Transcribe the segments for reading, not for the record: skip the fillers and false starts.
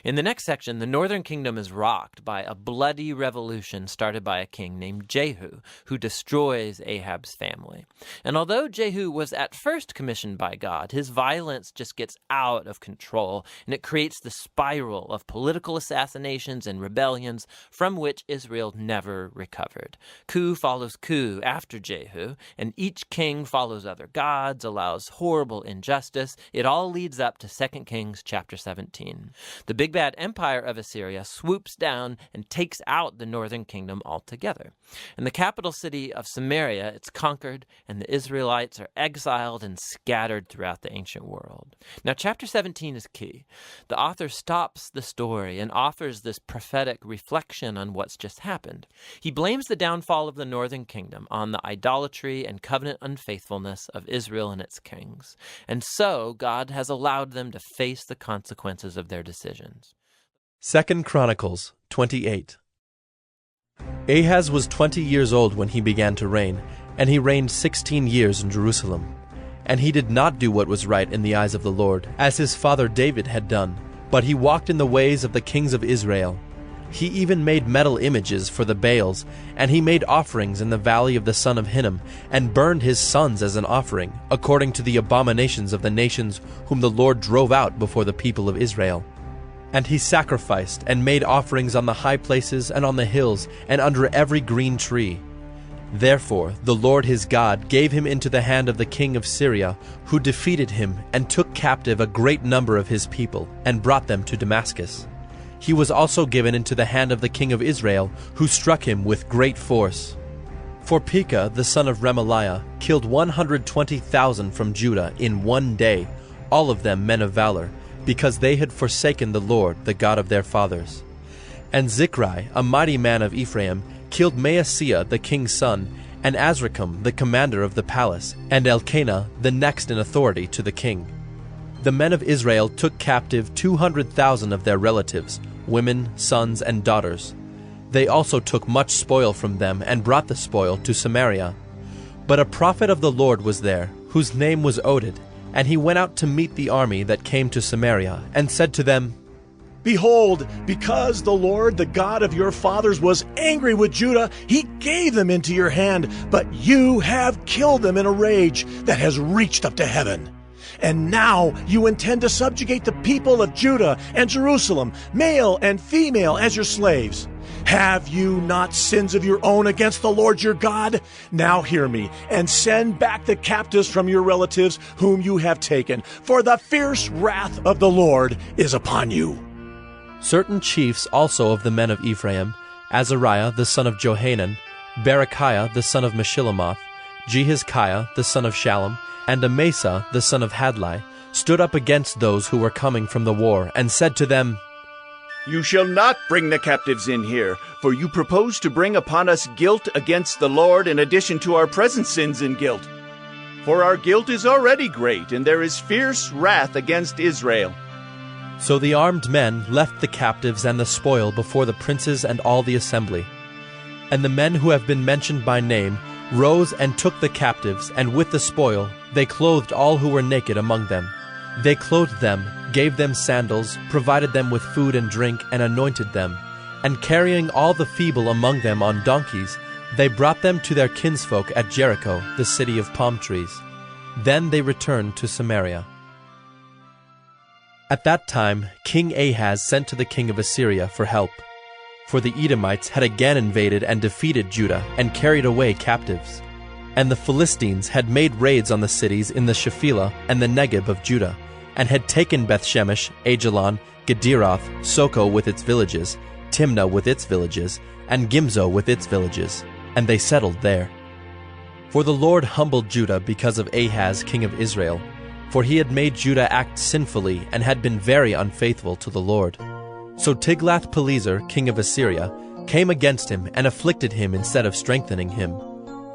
In the next section, the northern kingdom is rocked by a bloody revolution started by a king named Jehu, who destroys Ahab's family. And although Jehu was at first commissioned by God, his violence just gets out of control, and it creates the spiral of political assassinations and rebellions from which Israel never recovered. Coup follows coup after Jehu, and each king follows other gods, allows horrible injustice. It all leads up to 2 Kings chapter 17. The big bad empire of Assyria swoops down and takes out the northern kingdom altogether. In the capital city of Samaria, it's conquered, and the Israelites are exiled and scattered throughout the ancient world. Now, chapter 17 is key. The author stops the story and offers this prophetic reflection on what's just happened. He blames the downfall of the northern kingdom on the idolatry and covenant unfaithfulness of Israel and its kings. And so, God has allowed them to face the consequences of their decisions. 2 Chronicles 28. Ahaz was 20 years old when he began to reign, and he reigned 16 years in Jerusalem. And he did not do what was right in the eyes of the Lord, as his father David had done, but he walked in the ways of the kings of Israel. He even made metal images for the Baals, and he made offerings in the valley of the son of Hinnom, and burned his sons as an offering, according to the abominations of the nations whom the Lord drove out before the people of Israel. And he sacrificed and made offerings on the high places and on the hills and under every green tree. Therefore the Lord his God gave him into the hand of the king of Syria, who defeated him and took captive a great number of his people and brought them to Damascus. He was also given into the hand of the king of Israel, who struck him with great force. For Pekah the son of Remaliah killed 120,000 from Judah in one day, all of them men of valor, because they had forsaken the Lord, the God of their fathers. And Zichri, a mighty man of Ephraim, killed Maaseiah the king's son, and Azrikam the commander of the palace, and Elkanah the next in authority to the king. The men of Israel took captive 200,000 of their relatives, women, sons, and daughters. They also took much spoil from them, and brought the spoil to Samaria. But a prophet of the Lord was there, whose name was Oded, and he went out to meet the army that came to Samaria, and said to them, Behold, because the Lord, the God of your fathers, was angry with Judah, he gave them into your hand, but you have killed them in a rage that has reached up to heaven. And now you intend to subjugate the people of Judah and Jerusalem, male and female, as your slaves. Have you not sins of your own against the Lord your God? Now hear me, and send back the captives from your relatives whom you have taken, for the fierce wrath of the Lord is upon you. Certain chiefs also of the men of Ephraim, Azariah the son of Johanan, Berechiah the son of Meshillemoth, Jehizkiah the son of Shallum, and Amasa the son of Hadlai, stood up against those who were coming from the war, and said to them, You shall not bring the captives in here, for you propose to bring upon us guilt against the Lord in addition to our present sins and guilt. For our guilt is already great, and there is fierce wrath against Israel. So the armed men left the captives and the spoil before the princes and all the assembly. And the men who have been mentioned by name rose and took the captives, and with the spoil they clothed all who were naked among them. They clothed them, gave them sandals, provided them with food and drink, and anointed them. And carrying all the feeble among them on donkeys, they brought them to their kinsfolk at Jericho, the city of palm trees. Then they returned to Samaria. At that time King Ahaz sent to the king of Assyria for help, for the Edomites had again invaded and defeated Judah and carried away captives. And the Philistines had made raids on the cities in the Shephelah and the Negeb of Judah, and had taken Bethshemesh, Ajalon, Gederoth, Soko with its villages, Timnah with its villages, and Gimzo with its villages, and they settled there. For the Lord humbled Judah because of Ahaz king of Israel, for he had made Judah act sinfully and had been very unfaithful to the Lord. So Tiglath-Pileser, king of Assyria, came against him and afflicted him instead of strengthening him.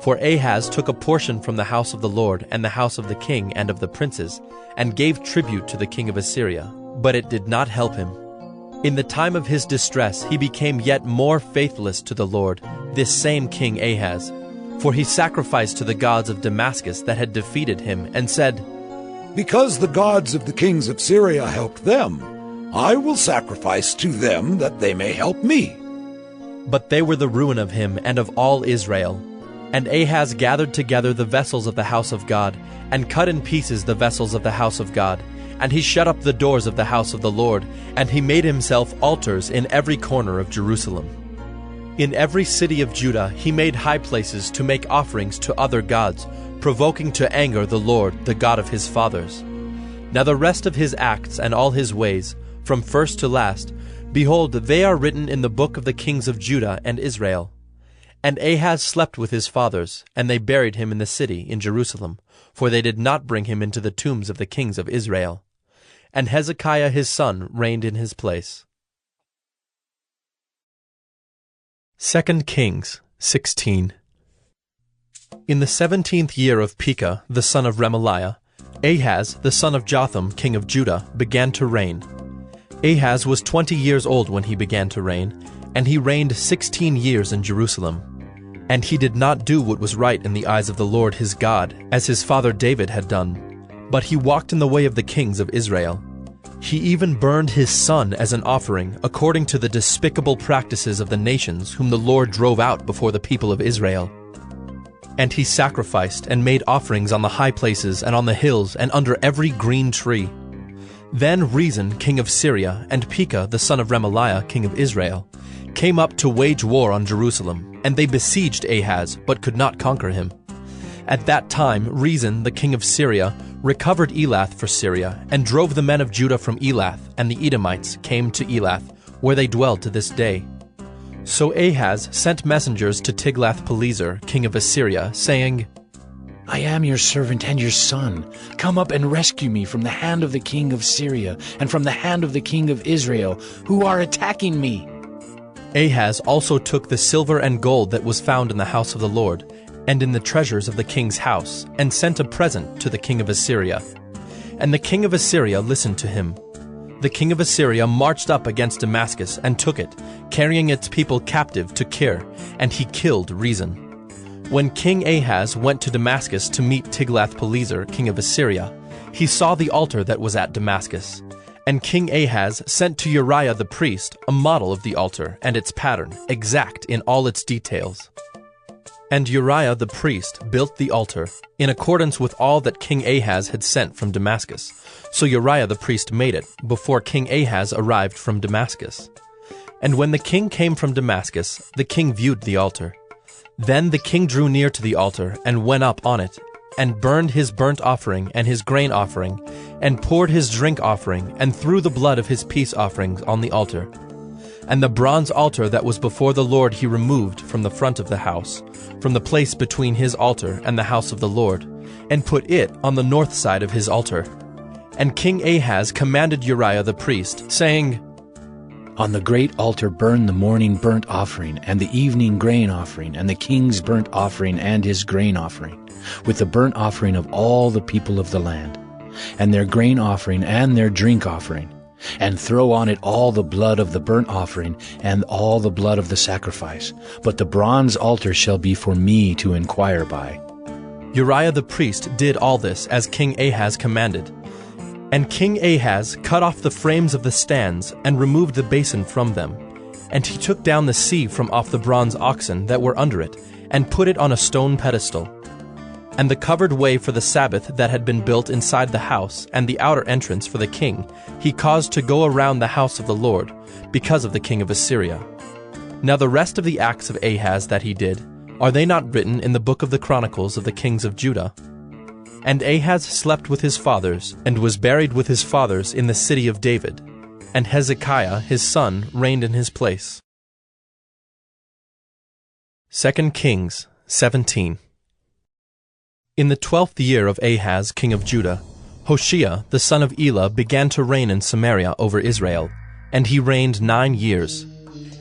For Ahaz took a portion from the house of the Lord and the house of the king and of the princes, and gave tribute to the king of Assyria, but it did not help him. In the time of his distress he became yet more faithless to the Lord, this same King Ahaz. For he sacrificed to the gods of Damascus that had defeated him, and said, Because the gods of the kings of Syria helped them, I will sacrifice to them that they may help me. But they were the ruin of him and of all Israel. And Ahaz gathered together the vessels of the house of God, and cut in pieces the vessels of the house of God. And he shut up the doors of the house of the Lord, and he made himself altars in every corner of Jerusalem. In every city of Judah he made high places to make offerings to other gods, provoking to anger the Lord, the God of his fathers. Now the rest of his acts and all his ways, from first to last, behold, they are written in the book of the kings of Judah and Israel. And Ahaz slept with his fathers, and they buried him in the city in Jerusalem, for they did not bring him into the tombs of the kings of Israel. And Hezekiah his son reigned in his place. 2 Kings 16. In the 17th year of Pekah the son of Remaliah, Ahaz the son of Jotham king of Judah began to reign. Ahaz was 20 years old when he began to reign, and he reigned 16 years in Jerusalem. And he did not do what was right in the eyes of the Lord his God, as his father David had done, but he walked in the way of the kings of Israel. He even burned his son as an offering, according to the despicable practices of the nations whom the Lord drove out before the people of Israel. And he sacrificed and made offerings on the high places and on the hills and under every green tree. Then Rezin king of Syria and Pekah the son of Remaliah king of Israel came up to wage war on Jerusalem, and they besieged Ahaz, but could not conquer him. At that time Rezin the king of Syria recovered Elath for Syria, and drove the men of Judah from Elath, and the Edomites came to Elath, where they dwell to this day. So Ahaz sent messengers to Tiglath-Pileser, king of Assyria, saying, I am your servant and your son. Come up and rescue me from the hand of the king of Syria and from the hand of the king of Israel, who are attacking me. Ahaz also took the silver and gold that was found in the house of the Lord, and in the treasures of the king's house, and sent a present to the king of Assyria. And the king of Assyria listened to him. The king of Assyria marched up against Damascus and took it, carrying its people captive to Kir, and he killed Rezin. When King Ahaz went to Damascus to meet Tiglath-Pileser, king of Assyria, he saw the altar that was at Damascus. And King Ahaz sent to Uriah the priest a model of the altar and its pattern, exact in all its details. And Uriah the priest built the altar, in accordance with all that King Ahaz had sent from Damascus. So Uriah the priest made it, before King Ahaz arrived from Damascus. And when the king came from Damascus, the king viewed the altar. Then the king drew near to the altar, and went up on it, and burned his burnt offering and his grain offering, and poured his drink offering, and threw the blood of his peace offerings on the altar. And the bronze altar that was before the Lord he removed from the front of the house, from the place between his altar and the house of the Lord, and put it on the north side of his altar. And King Ahaz commanded Uriah the priest, saying, On the great altar burn the morning burnt offering, and the evening grain offering, and the king's burnt offering and his grain offering, with the burnt offering of all the people of the land, and their grain offering and their drink offering. And throw on it all the blood of the burnt offering and all the blood of the sacrifice. But the bronze altar shall be for me to inquire by. Uriah the priest did all this as King Ahaz commanded. And King Ahaz cut off the frames of the stands and removed the basin from them. And he took down the sea from off the bronze oxen that were under it, and put it on a stone pedestal. And the covered way for the Sabbath that had been built inside the house, and the outer entrance for the king, he caused to go around the house of the Lord, because of the king of Assyria. Now the rest of the acts of Ahaz that he did, are they not written in the book of the Chronicles of the kings of Judah? And Ahaz slept with his fathers, and was buried with his fathers in the city of David. And Hezekiah his son reigned in his place. 2 Kings 17. In the 12th year of Ahaz king of Judah, Hoshea the son of Elah began to reign in Samaria over Israel, and he reigned 9 years.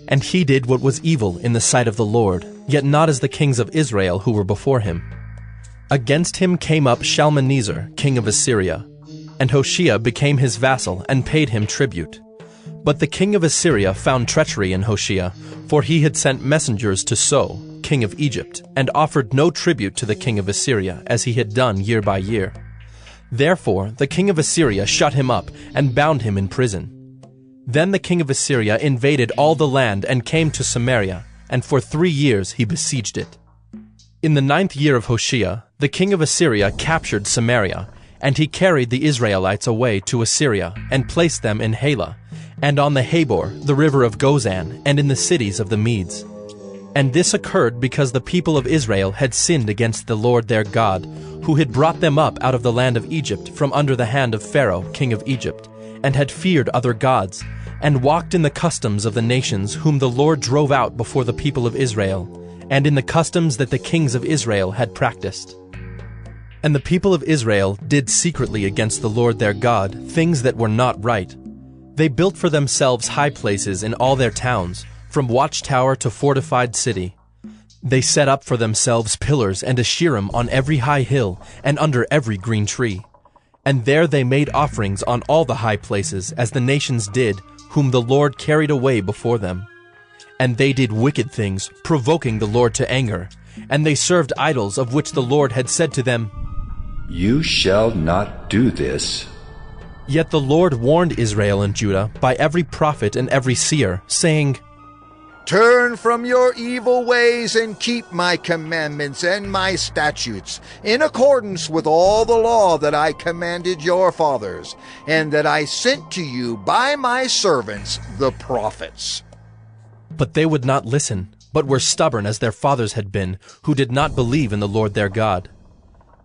And he did what was evil in the sight of the Lord, yet not as the kings of Israel who were before him. Against him came up Shalmaneser king of Assyria, and Hoshea became his vassal and paid him tribute. But the king of Assyria found treachery in Hoshea, for he had sent messengers to So, king of Egypt, and offered no tribute to the king of Assyria, as he had done year by year. Therefore the king of Assyria shut him up, and bound him in prison. Then the king of Assyria invaded all the land and came to Samaria, and for 3 years he besieged it. In the 9th year of Hoshea, the king of Assyria captured Samaria, and he carried the Israelites away to Assyria, and placed them in Halah, and on the Habor, the river of Gozan, and in the cities of the Medes. And this occurred because the people of Israel had sinned against the Lord their God, who had brought them up out of the land of Egypt from under the hand of Pharaoh, king of Egypt, and had feared other gods, and walked in the customs of the nations whom the Lord drove out before the people of Israel, and in the customs that the kings of Israel had practiced. And the people of Israel did secretly against the Lord their God things that were not right. They built for themselves high places in all their towns, from watchtower to fortified city. They set up for themselves pillars and Asherim on every high hill and under every green tree. And there they made offerings on all the high places, as the nations did, whom the Lord carried away before them. And they did wicked things, provoking the Lord to anger. And they served idols, of which the Lord had said to them, You shall not do this. Yet the Lord warned Israel and Judah by every prophet and every seer, saying, Turn from your evil ways and keep my commandments and my statutes, in accordance with all the law that I commanded your fathers, and that I sent to you by my servants the prophets. But they would not listen, but were stubborn as their fathers had been, who did not believe in the Lord their God.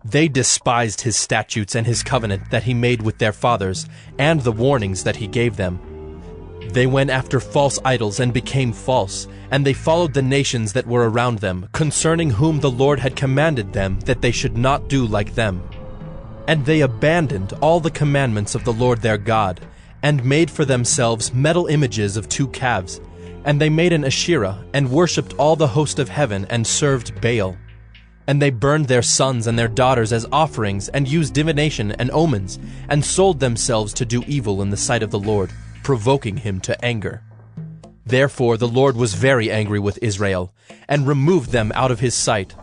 They despised his statutes and his covenant that he made with their fathers, and the warnings that he gave them. They went after false idols and became false, and they followed the nations that were around them, concerning whom the Lord had commanded them that they should not do like them. And they abandoned all the commandments of the Lord their God, and made for themselves metal images of 2 calves. And they made an Asherah, and worshipped all the host of heaven, and served Baal. And they burned their sons and their daughters as offerings, and used divination and omens, and sold themselves to do evil in the sight of the Lord, provoking him to anger. Therefore the Lord was very angry with Israel, and removed them out of his sight.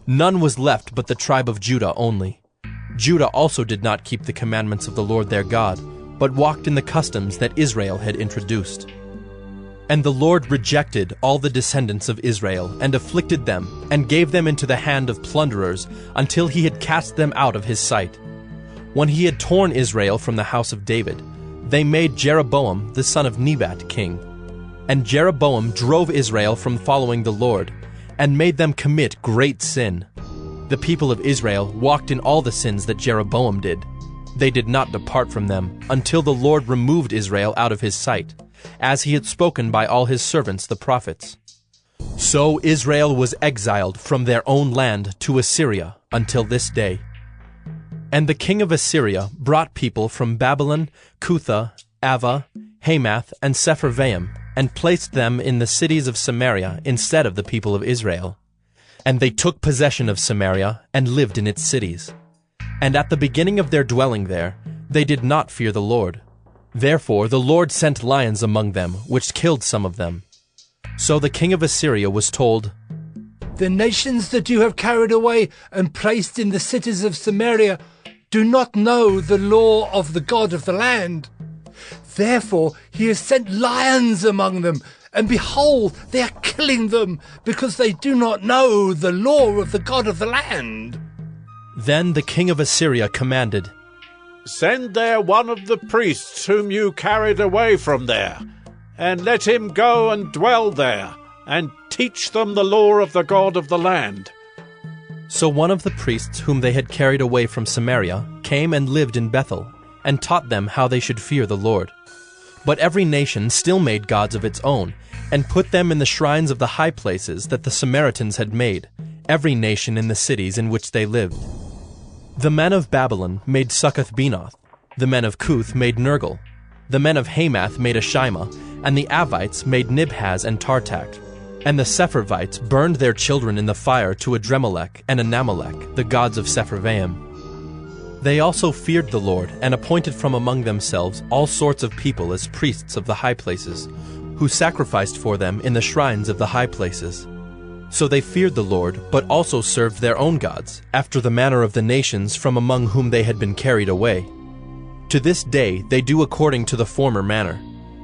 None was left but the tribe of Judah only. Judah also did not keep the commandments of the Lord their God, but walked in the customs that Israel had introduced. And the Lord rejected all the descendants of Israel, and afflicted them, and gave them into the hand of plunderers, until he had cast them out of his sight. When he had torn Israel from the house of David, they made Jeroboam the son of Nebat king. And Jeroboam drove Israel from following the Lord, and made them commit great sin. The people of Israel walked in all the sins that Jeroboam did. They did not depart from them, until the Lord removed Israel out of his sight, as he had spoken by all his servants the prophets. So Israel was exiled from their own land to Assyria until this day. And the king of Assyria brought people from Babylon, Cutha, Ava, Hamath, and Sepharvaim, and placed them in the cities of Samaria instead of the people of Israel. And they took possession of Samaria, and lived in its cities. And at the beginning of their dwelling there, they did not fear the Lord. Therefore the Lord sent lions among them, which killed some of them. So the king of Assyria was told, The nations that you have carried away and placed in the cities of Samaria do not know the law of the God of the land. Therefore he has sent lions among them, and behold, they are killing them, because they do not know the law of the God of the land. Then the king of Assyria commanded, Send there one of the priests whom you carried away from there, and let him go and dwell there, and teach them the law of the God of the land. So one of the priests whom they had carried away from Samaria came and lived in Bethel, and taught them how they should fear the Lord. But every nation still made gods of its own, and put them in the shrines of the high places that the Samaritans had made, every nation in the cities in which they lived. The men of Babylon made Succoth-Benoth, the men of Cuth made Nergal, the men of Hamath made Ashima, and the Avites made Nibhaz and Tartak. And the Sepharvites burned their children in the fire to Adremelech and Anamelech, the gods of Sepharvaim. They also feared the Lord, and appointed from among themselves all sorts of people as priests of the high places, who sacrificed for them in the shrines of the high places. So they feared the Lord, but also served their own gods, after the manner of the nations from among whom they had been carried away. To this day they do according to the former manner.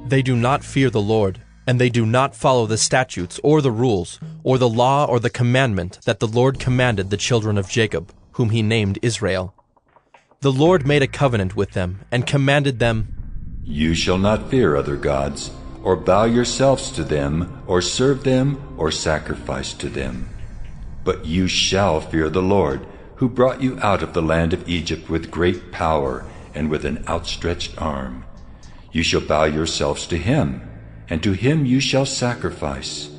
They do not fear the Lord, and they do not follow the statutes or the rules, or the law or the commandment that the Lord commanded the children of Jacob, whom he named Israel. The Lord made a covenant with them, and commanded them, You shall not fear other gods, or bow yourselves to them, or serve them, or sacrifice to them. But you shall fear the Lord, who brought you out of the land of Egypt with great power and with an outstretched arm. You shall bow yourselves to him, and to him you shall sacrifice.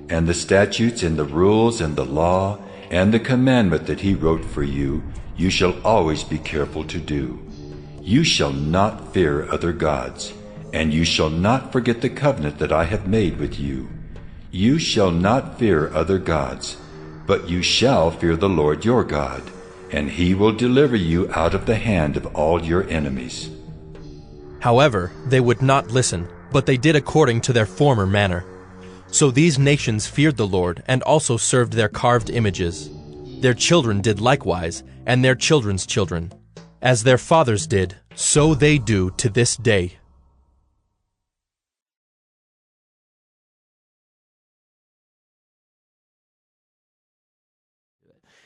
And the statutes and the rules and the law and the commandment that he wrote for you, you shall always be careful to do. You shall not fear other gods, and you shall not forget the covenant that I have made with you. You shall not fear other gods, but you shall fear the Lord your God, and he will deliver you out of the hand of all your enemies. However, they would not listen, but they did according to their former manner. So these nations feared the Lord, and also served their carved images. Their children did likewise, and their children's children. As their fathers did, so they do to this day.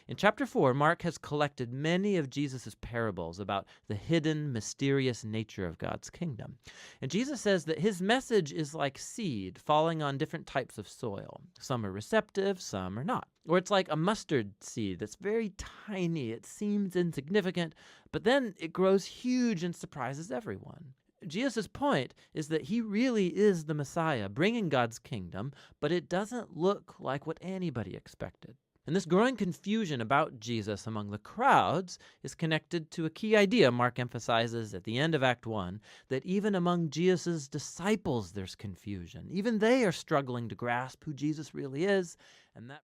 In chapter 4, Mark has collected many of Jesus' parables about the hidden, mysterious nature of God's kingdom. And Jesus says that his message is like seed falling on different types of soil. Some are receptive, some are not. Or it's like a mustard seed that's very tiny. It seems insignificant, but then it grows huge and surprises everyone. Jesus' point is that he really is the Messiah, bringing God's kingdom, but it doesn't look like what anybody expected. And this growing confusion about Jesus among the crowds is connected to a key idea Mark emphasizes at the end of Act 1, that even among Jesus' disciples there's confusion. Even they are struggling to grasp who Jesus really is. And that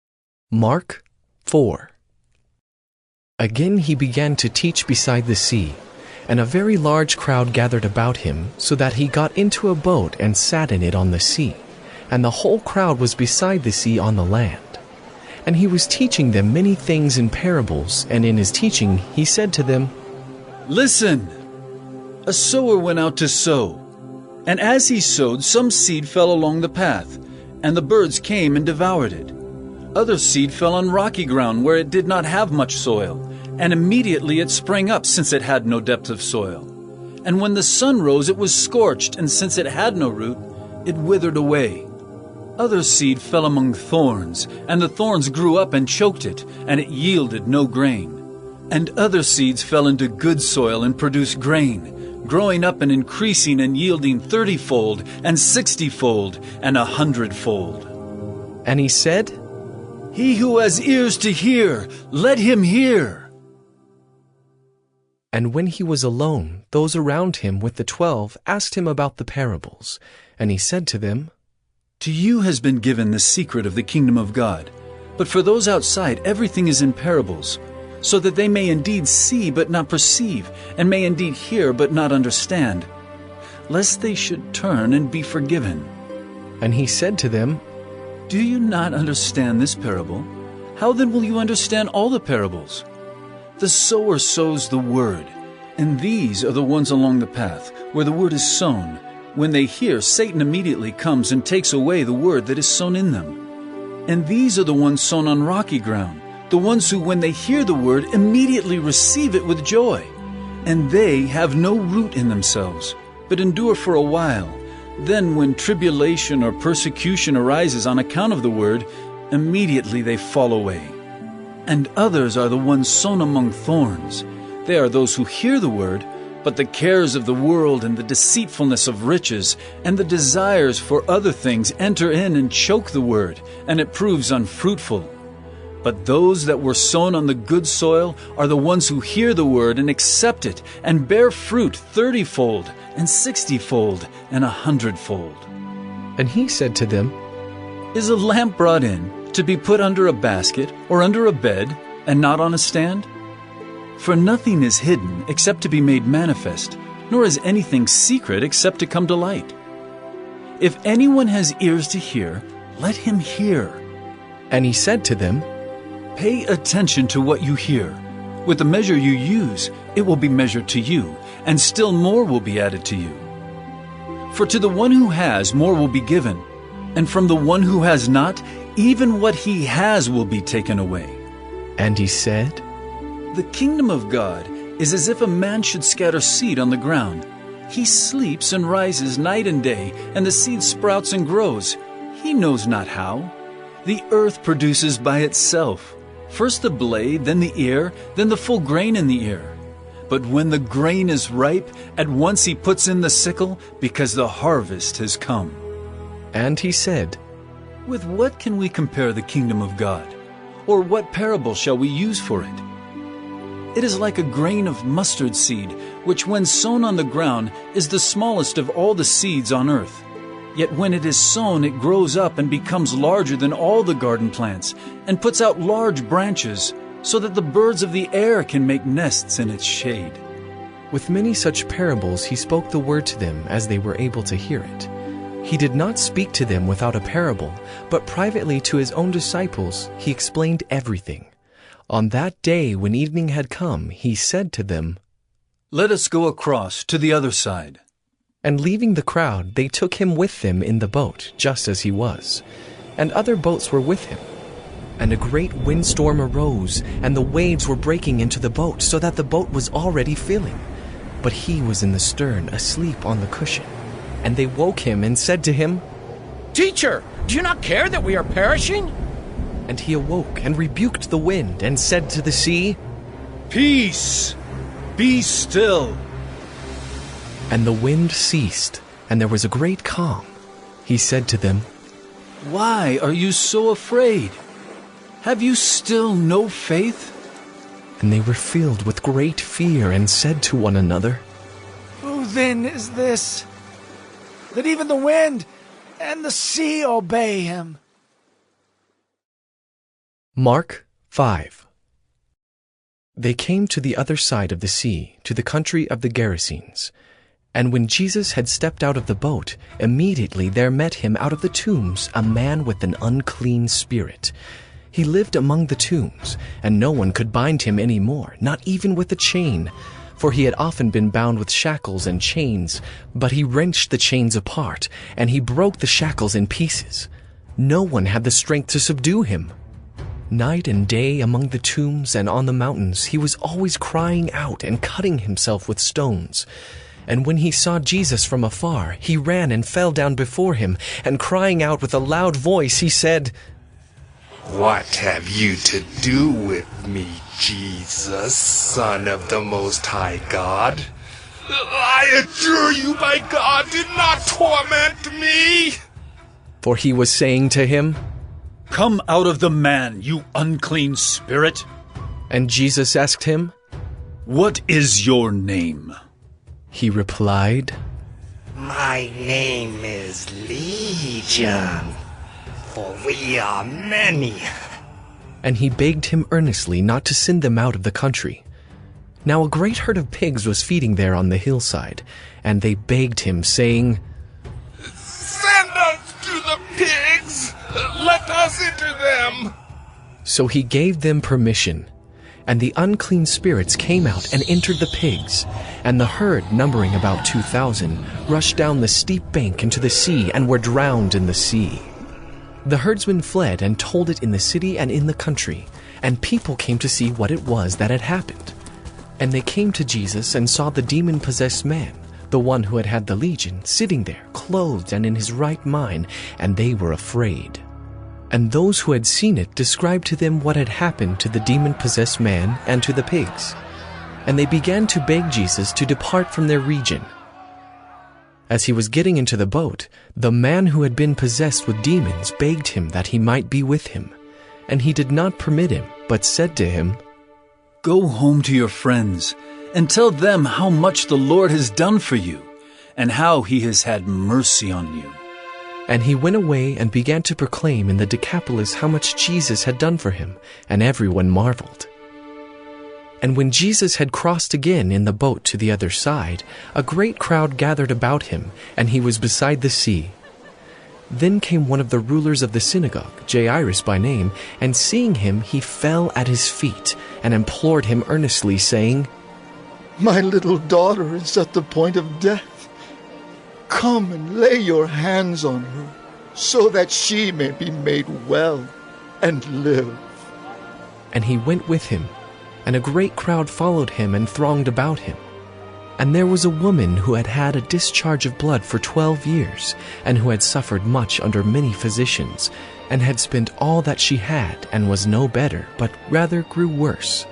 Mark 4. Again he began to teach beside the sea, and a very large crowd gathered about him, so that he got into a boat and sat in it on the sea, and the whole crowd was beside the sea on the land. And he was teaching them many things in parables, and in his teaching he said to them, Listen! A sower went out to sow, and as he sowed, some seed fell along the path, and the birds came and devoured it. Other seed fell on rocky ground where it did not have much soil, and immediately it sprang up, since it had no depth of soil. And when the sun rose, it was scorched, and since it had no root, it withered away. Other seed fell among thorns, and the thorns grew up and choked it, and it yielded no grain. And other seeds fell into good soil and produced grain, growing up and increasing and yielding 30-fold, and 60-fold, and 100-fold. And he said, He who has ears to hear, let him hear. And when he was alone, those around him with the 12 asked him about the parables. And he said to them, To you has been given the secret of the kingdom of God, but for those outside everything is in parables, so that they may indeed see but not perceive, and may indeed hear but not understand, lest they should turn and be forgiven. And he said to them, Do you not understand this parable? How then will you understand all the parables? The sower sows the word, and these are the ones along the path, where the word is sown. When they hear, Satan immediately comes and takes away the word that is sown in them. And these are the ones sown on rocky ground, the ones who, when they hear the word, immediately receive it with joy. And they have no root in themselves, but endure for a while. Then when tribulation or persecution arises on account of the word, immediately they fall away. And others are the ones sown among thorns. They are those who hear the word, but the cares of the world and the deceitfulness of riches and the desires for other things enter in and choke the word, and it proves unfruitful. But those that were sown on the good soil are the ones who hear the word and accept it, and bear fruit 30-fold, and 60-fold, and 100-fold. And he said to them, Is a lamp brought in to be put under a basket or under a bed, and not on a stand? For nothing is hidden except to be made manifest, nor is anything secret except to come to light. If anyone has ears to hear, let him hear. And he said to them, Pay attention to what you hear. With the measure you use, it will be measured to you, and still more will be added to you. For to the one who has, more will be given, and from the one who has not, even what he has will be taken away. And he said, The kingdom of God is as if a man should scatter seed on the ground. He sleeps and rises night and day, and the seed sprouts and grows. He knows not how. The earth produces by itself, first the blade, then the ear, then the full grain in the ear. But when the grain is ripe, at once he puts in the sickle, because the harvest has come. And he said, With what can we compare the kingdom of God? Or what parable shall we use for it? It is like a grain of mustard seed, which when sown on the ground is the smallest of all the seeds on earth. Yet when it is sown, it grows up and becomes larger than all the garden plants, and puts out large branches, so that the birds of the air can make nests in its shade. With many such parables he spoke the word to them as they were able to hear it. He did not speak to them without a parable, but privately to his own disciples he explained everything. On that day when evening had come, he said to them, Let us go across to the other side. And leaving the crowd, they took him with them in the boat, just as he was. And other boats were with him. And a great windstorm arose, and the waves were breaking into the boat, so that the boat was already filling. But he was in the stern, asleep on the cushion. And they woke him and said to him, Teacher, do you not care that we are perishing? And he awoke and rebuked the wind and said to the sea, Peace, be still. And the wind ceased, and there was a great calm. He said to them, Why are you so afraid? Have you still no faith? And they were filled with great fear and said to one another, Who then is this, that even the wind and the sea obey him? Mark 5. They came to the other side of the sea, to the country of the Gerasenes. And when Jesus had stepped out of the boat, immediately there met him out of the tombs a man with an unclean spirit. He lived among the tombs, and no one could bind him any more, not even with a chain. For he had often been bound with shackles and chains, but he wrenched the chains apart, and he broke the shackles in pieces. No one had the strength to subdue him. Night and day among the tombs and on the mountains, he was always crying out and cutting himself with stones. And when he saw Jesus from afar, he ran and fell down before him, and crying out with a loud voice, he said, What have you to do with me, Jesus, Son of the Most High God? I adjure you by God, do not torment me! For he was saying to him, Come out of the man, you unclean spirit. And Jesus asked him, What is your name? He replied, My name is Legion, for we are many. And he begged him earnestly not to send them out of the country. Now a great herd of pigs was feeding there on the hillside, and they begged him, saying, Send us to the pigs! Let us into them! So he gave them permission. And the unclean spirits came out and entered the pigs, and the herd, numbering about 2,000, rushed down the steep bank into the sea and were drowned in the sea. The herdsmen fled and told it in the city and in the country, and people came to see what it was that had happened. And they came to Jesus and saw the demon-possessed man, the one who had had the legion, sitting there, clothed and in his right mind, and they were afraid. And those who had seen it described to them what had happened to the demon-possessed man and to the pigs. And they began to beg Jesus to depart from their region. As he was getting into the boat, the man who had been possessed with demons begged him that he might be with him. And he did not permit him, but said to him, Go home to your friends, and tell them how much the Lord has done for you, and how he has had mercy on you. And he went away and began to proclaim in the Decapolis how much Jesus had done for him, and everyone marveled. And when Jesus had crossed again in the boat to the other side, a great crowd gathered about him, and he was beside the sea. Then came one of the rulers of the synagogue, Jairus by name, and seeing him, he fell at his feet, and implored him earnestly, saying, My little daughter is at the point of death. Come and lay your hands on her, so that she may be made well and live." And he went with him, and a great crowd followed him and thronged about him. And there was a woman who had had a discharge of blood for 12 years, and who had suffered much under many physicians, and had spent all that she had, and was no better, but rather grew worse.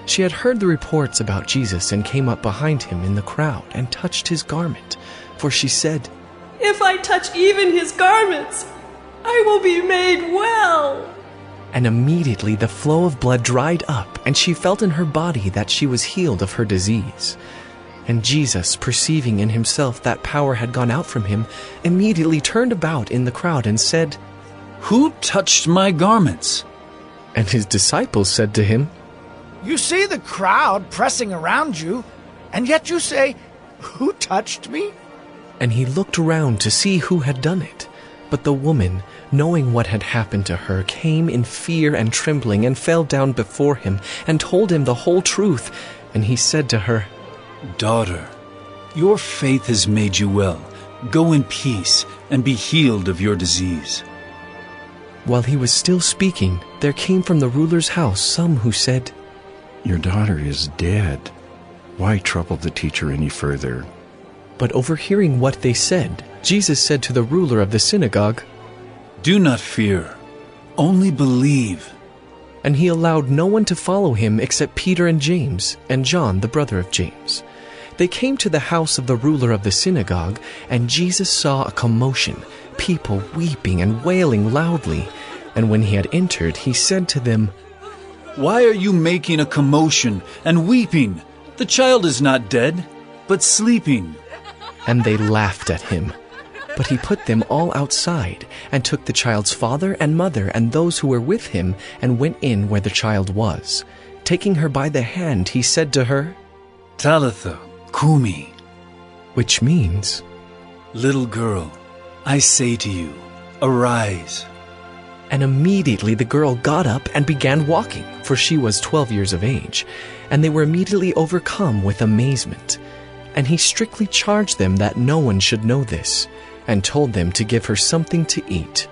She had heard the reports about Jesus, and came up behind him in the crowd, and touched his garment. For she said, "If I touch even his garments, I will be made well." And immediately the flow of blood dried up, and she felt in her body that she was healed of her disease. And Jesus, perceiving in himself that power had gone out from him, immediately turned about in the crowd and said, "Who touched my garments?" And his disciples said to him, "You see the crowd pressing around you, and yet you say, 'Who touched me?'" And he looked around to see who had done it. But the woman, knowing what had happened to her, came in fear and trembling, and fell down before him, and told him the whole truth. And he said to her, "Daughter, your faith has made you well. Go in peace, and be healed of your disease." While he was still speaking, there came from the ruler's house some who said, "Your daughter is dead. Why trouble the teacher any further?" But overhearing what they said, Jesus said to the ruler of the synagogue, "Do not fear, only believe." And he allowed no one to follow him except Peter and James, and John, the brother of James. They came to the house of the ruler of the synagogue, and Jesus saw a commotion, people weeping and wailing loudly. And when he had entered, he said to them, "Why are you making a commotion and weeping? The child is not dead, but sleeping." And they laughed at him. But he put them all outside, and took the child's father and mother and those who were with him, and went in where the child was. Taking her by the hand, he said to her, "Talitha Kumi," which means, "Little girl, I say to you, arise." And immediately the girl got up and began walking, for she was 12 years of age. And they were immediately overcome with amazement. And he strictly charged them that no one should know this, and told them to give her something to eat.